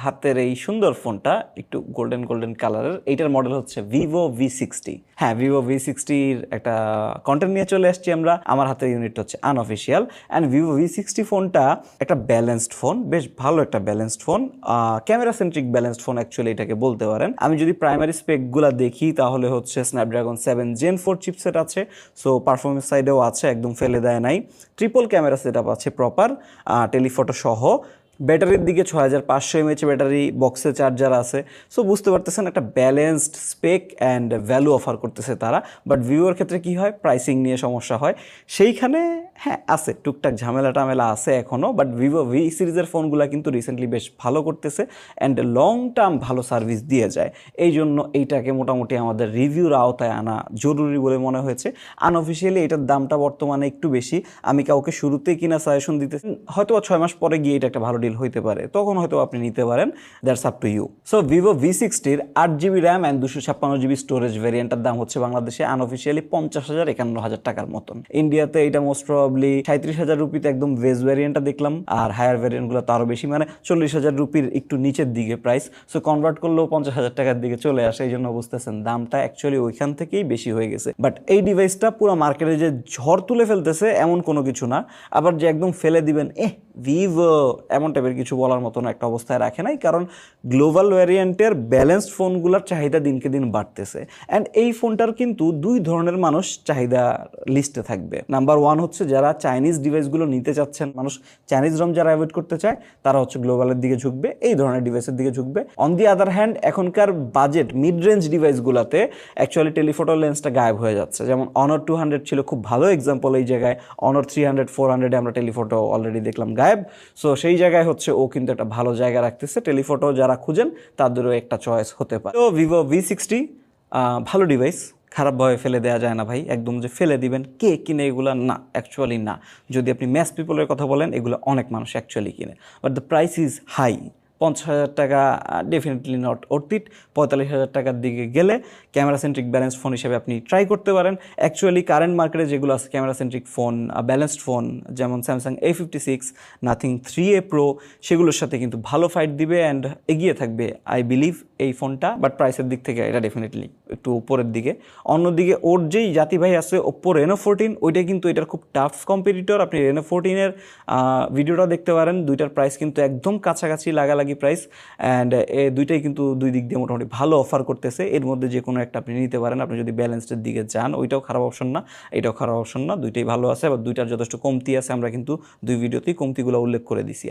হাতের এই সুন্দর ফোনটা একটু গোল্ডেন গোল্ডেন কালারের, এইটার মডেল হচ্ছে ভিভো V60। হ্যাঁ, ভিভো V60-র একটা কন্টেন্ট নিয়ে চলে আসছি আমরা। আমার হাতের ইউনিট হচ্ছে আনঅফিসিয়াল, অ্যান্ড ভিভো V60 ফোনটা একটা ব্যালেন্সড ফোন, বেশ ভালো একটা balanced phone, camera centric balanced phone actually এটাকে বলতে পারেন। আমি যদি প্রাইমারি স্পেকগুলো দেখি তাহলে হচ্ছে স্ন্যাপড্রাগন 7 Gen 4 চিপসেট আছে, সো পারফরমেন্স সাইডেও আছে, একদম ফেলে দেয় নাই। ট্রিপল ক্যামেরা সেট আপ আছে প্রপার, টেলিফটো সহ। ব্যাটারির দিকে 6500 mAh ব্যাটারি, বক্সে চার্জার আছে। সো বুঝতে পারতেছেন একটা balanced spec and value offer করতেছে তারা। বাট ভিভোর ক্ষেত্রে কি হয়, প্রাইসিং নিয়ে সমস্যা হয় সেইখানে। হ্যাঁ আছে, টুকটাক ঝামেলা টামেলা আছে এখনও, বাট ভিভো V সিরিজের ফোনগুলো কিন্তু রিসেন্টলি বেশ ভালো করতেছে অ্যান্ড লং টার্ম ভালো সার্ভিস দিয়ে যায়। এই জন্য এইটাকে মোটামুটি আমাদের রিভিউর আওতায় আনা জরুরি বলে মনে হয়েছে। আনঅফিসিয়ালি এটার দামটা বর্তমানে একটু বেশি। আমি কাউকে শুরুতেই কিনা সাজেশন দিতেছি, হয়তো 6 মাস পরে গিয়ে এটা একটা ভালো ডিল হইতে পারে, তখন হয়তো আপনি নিতে পারেন। That's up to you. So Vivo V60-র 8GB RAM and 256GB storage ভ্যারিয়েন্টের দাম হচ্ছে বাংলাদেশে আনঅফিসিয়ালি 50,000-51,000 টাকার মতন। ইন্ডিয়াতে এটা মোস্ট প্রবাবলি 37,000 রুপিতে একদম বেস ভ্যারিয়েন্টটা দেখলাম, আর হায়ার ভ্যারিয়েন্টগুলো তো আরও বেশি, মানে 40,000 রুপির একটু নিচের দিকে প্রাইস। সো কনভার্ট করলেও 50,000 টাকার দিকে চলে আসে। এই জন্য বুঝতেছেন দামটা অ্যাকচুয়ালি ওইখান থেকেই বেশি হয়ে গেছে। বাট এই ডিভাইসটা পুরো মার্কেটে যে ঝড় তুলে ফেলতেছে এমন কোনো কিছু না, আবার যে একদম ফেলে দিবেন ভিভো এমন টাইপের কিছু বলার মতন একটা অবস্থায় রাখে নাই, কারণ গ্লোবাল ভ্যারিয়েন্টের ব্যালেন্সড ফোনগুলোর চাহিদা দিনকে দিন বাড়তেছে। অ্যান্ড এই ফোনটার কিন্তু দুই ধরনের মানুষ চাহিদা লিস্টে থাকবে। নাম্বার ওয়ান হচ্ছে যারা চাইনিজ ডিভাইসগুলো নিতে চাচ্ছেন, মানুষ চাইনিজ রম যারা অ্যাভয়েড করতে চায় তারা হচ্ছে গ্লোবালের দিকে ঝুঁকবে, এই ধরনের ডিভাইসের দিকে ঝুঁকবে। অন দি আদার হ্যান্ড এখনকার বাজেট মিড রেঞ্জ ডিভাইসগুলোতে অ্যাকচুয়ালি টেলিফটো লেন্সটা গায়েব হয়ে যাচ্ছে। যেমন Honor 200 ছিল খুব ভালো এক্সাম্পল এই জায়গায়। Honor 300 400-এ আমরা টেলিফটো অলরেডি দেখলাম গায়েব। সো সেই জায়গায় হচ্ছে ও কিন্তু একটা ভালো জায়গা রাখতেছে। টেলিফটো যারা খুঁজেন তাদেরও একটা চয়েস হতে পারে। তো ভিভো V60 ভালো ডিভাইস, খারাপভাবে ফেলে দেওয়া যায় না ভাই। একদম যে ফেলে দিবেন কে কিনে এগুলো, না, অ্যাকচুয়ালি না। যদি আপনি ম্যাস পিপলের কথা বলেন, এগুলো অনেক মানুষ অ্যাকচুয়ালি কিনে, but the price is high. 50,000 টাকা ডেফিনেটলি নট অর্থ ইট। 45,000 টাকার দিকে গেলে ক্যামেরা সেন্ট্রিক ব্যালেন্সড ফোন হিসেবে আপনি ট্রাই করতে পারেন। অ্যাকচুয়ালি কারেন্ট মার্কেটে যেগুলো আছে camera centric phone, balanced phone, যেমন Samsung A56, Nothing 3A Pro, সেগুলোর সাথে কিন্তু ভালো ফাইট দিবে অ্যান্ড এগিয়ে থাকবে আই বিলিভ এই ফোনটা। বাট প্রাইসের দিক থেকে এটা ডেফিনেটলি একটু উপরের দিকে। অন্যদিকে ওর যেই জাতি ভাই আছে Oppo Reno 14, ওইটা কিন্তু এটার খুব টাফ কম্পিটিটর। আপনি Reno 14-এর ভিডিওটা দেখতে পারেন, দুইটার প্রাইস কিন্তু একদম কাছাকাছি লাগালাগি প্রাইস, অ্যান্ড দুইটাই কিন্তু দুই দিক দিয়ে মোটামুটি ভালো অফার করতেছে। এর মধ্যে যে কোনো একটা আপনি নিতে পারেন, আপনি যদি ব্যালেন্সডের দিকে যান। ওইটাও খারাপ অপশন না, এটাও খারাপ অপশন না, দুইটাই ভালো আছে। আবার দুইটার যথেষ্ট কমতি আছে, আমরা কিন্তু দুই ভিডিওতেই কমতিগুলো উল্লেখ করে দিছি।